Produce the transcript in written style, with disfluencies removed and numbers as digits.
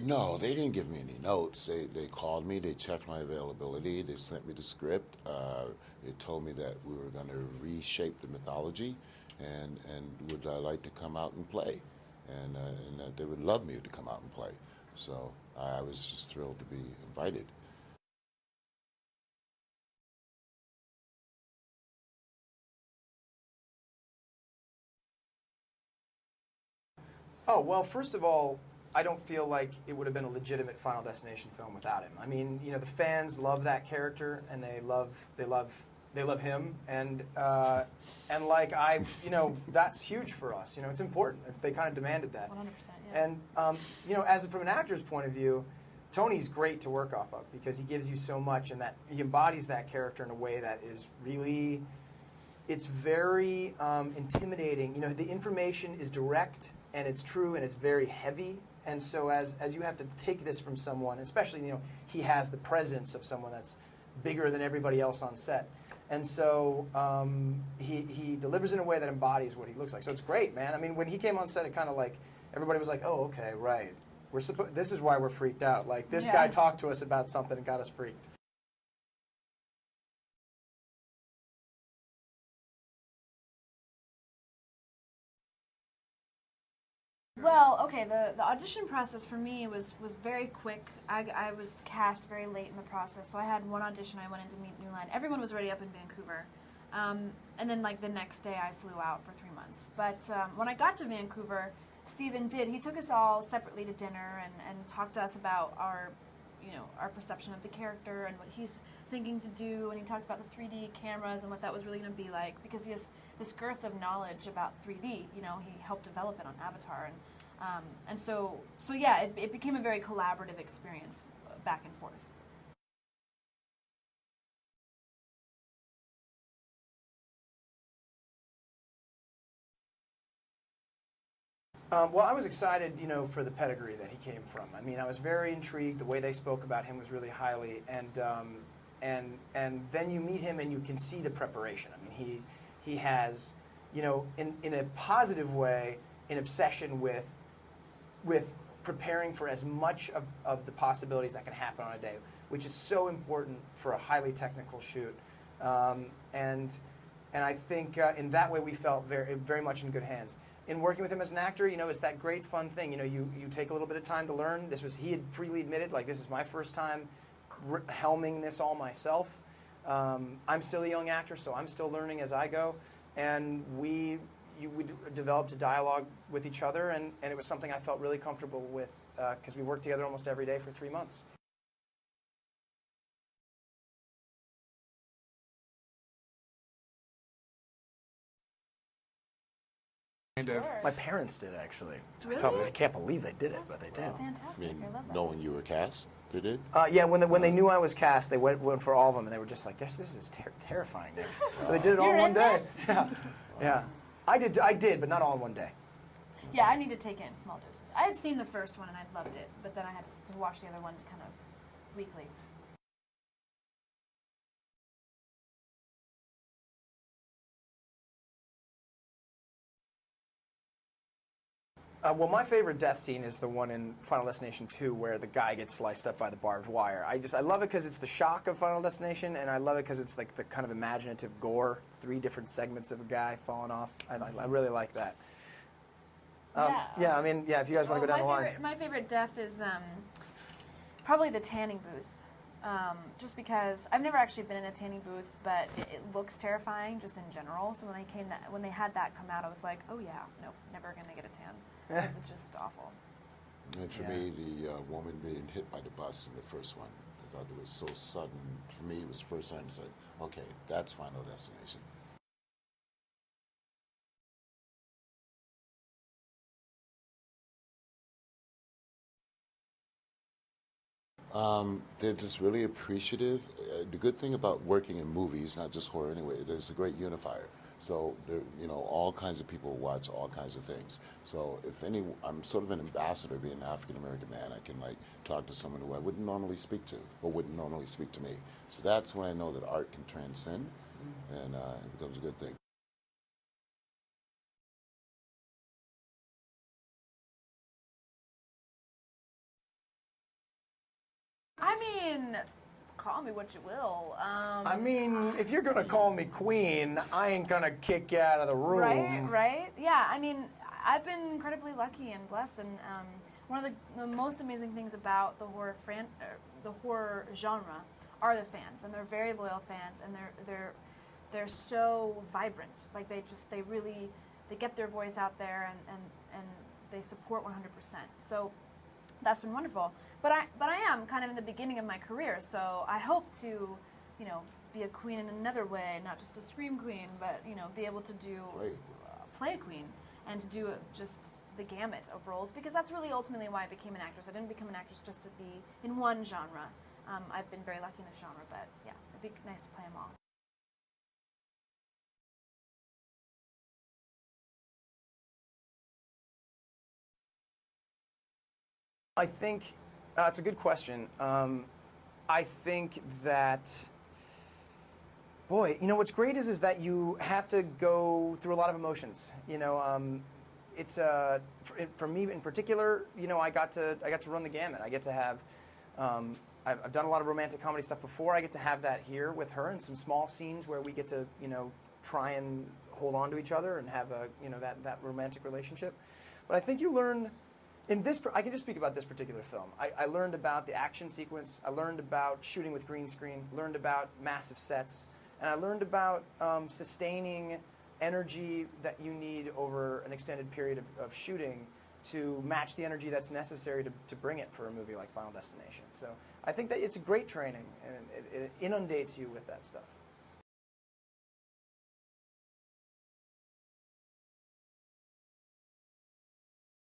No, they didn't give me any notes. They called me, they checked my availability, they sent me the script. They told me that we were going to reshape the mythology and would I like to come out and play. And that they would love me to come out and play. So I was just thrilled to be invited. Oh, well, first of all, I don't feel like it would have been a legitimate Final Destination film without him. I mean, you know, the fans love that character, and they love him, and like you know, that's huge for us. You know, it's important. They kind of demanded that. 100%. Yeah. And you know, as from an actor's point of view, Tony's great to work off of because he gives you so much, and that he embodies that character in a way that is really, it's very intimidating. You know, the information is direct and it's true and it's very heavy. And so as you have to take this from someone, especially, you know, he has the presence of someone that's bigger than everybody else on set. And so he delivers in a way that embodies what he looks like. So it's great, man. I mean, when he came on set, it kind of like, everybody was like, oh, okay, right. This is why we're freaked out. Like, this guy talked to us about something and got us freaked. Well, okay, the audition process for me was very quick. I was cast very late in the process, so I had one audition. I went in to meet New Line. Everyone was already up in Vancouver. And then, like, the next day I flew out for 3 months. But when I got to Vancouver, Steven he took us all separately to dinner and talked to us about our perception of the character and what he's thinking to do, and he talked about the 3D cameras and what that was really going to be like, because he has this girth of knowledge about 3D. You know, he helped develop it on Avatar, and so yeah, it became a very collaborative experience back and forth. Well, I was excited, you know, for the pedigree that he came from. I mean, I was very intrigued. The way they spoke about him was really highly, and then you meet him and you can see the preparation. I mean, he has, you know, in a positive way, an obsession with preparing for as much of the possibilities that can happen on a day, which is so important for a highly technical shoot. And I think in that way we felt very much in good hands. In working with him as an actor, you know, it's that great fun thing. You know, you take a little bit of time to learn. He had freely admitted, like, this is my first time helming this all myself. I'm still a young actor, so I'm still learning as I go. And we developed a dialogue with each other, and it was something I felt really comfortable with because we worked together almost every day for 3 months. Sure. My parents did, actually. Really? I can't believe they did it, but they did. Fantastic. I mean, I love that. knowing you were cast, they did? Yeah, when they knew I was cast, they went for all of them, and they were just like, "This is terrifying." But they did it all You're in one in day. this? Yeah, yeah. I did, but not all in one day. Yeah, I need to take it in small doses. I had seen the first one and I loved it, but then I had to watch the other ones kind of weekly. Well, my favorite death scene is the one in Final Destination 2 where the guy gets sliced up by the barbed wire. I love it because it's the shock of Final Destination, and I love it because it's like the kind of imaginative gore, 3 different segments of a guy falling off. I really like that. Yeah, I mean, yeah, if you guys want to go down the line. My favorite death is probably the tanning booth. Just because I've never actually been in a tanning booth, but it looks terrifying just in general. So when they had that come out, I was like, oh yeah, nope, never gonna get a tan. It's just awful. And for me, the woman being hit by the bus in the first one, I thought it was so sudden. For me, it was the first time I said, okay, that's Final Destination. They're just really appreciative. The good thing about working in movies, not just horror anyway, there's a great unifier. So there, you know, all kinds of people watch all kinds of things. So I'm sort of an ambassador, being an African American man. I can like talk to someone who I wouldn't normally speak to, or wouldn't normally speak to me. So that's when I know that art can transcend, and it becomes a good thing. I mean, call me what you will. I mean, if you're gonna call me queen, I ain't gonna kick you out of the room. Right. Yeah, I mean, I've been incredibly lucky and blessed, and one of the most amazing things about the horror genre are the fans, and they're very loyal fans, and they're so vibrant. Like they get their voice out there, and they support 100%. So that's been wonderful. But I am kind of in the beginning of my career, so I hope to, be a queen in another way, not just a scream queen, but be able to do play a queen and to do just the gamut of roles, because that's really ultimately why I became an actress. I didn't become an actress just to be in one genre. I've been very lucky in this genre, but yeah, it'd be nice to play them all. I think it's a good question. I think that, boy, what's great is that you have to go through a lot of emotions. It's for me in particular. I got to run the gamut. I get to have. I've done a lot of romantic comedy stuff before. I get to have that here with her in some small scenes where we get to try and hold on to each other and have a that romantic relationship. But I think you learn. I can just speak about this particular film. I learned about the action sequence. I learned about shooting with green screen. Learned about massive sets, and I learned about sustaining energy that you need over an extended period of shooting to match the energy that's necessary to bring it for a movie like Final Destination. So I think that it's a great training, and it inundates you with that stuff.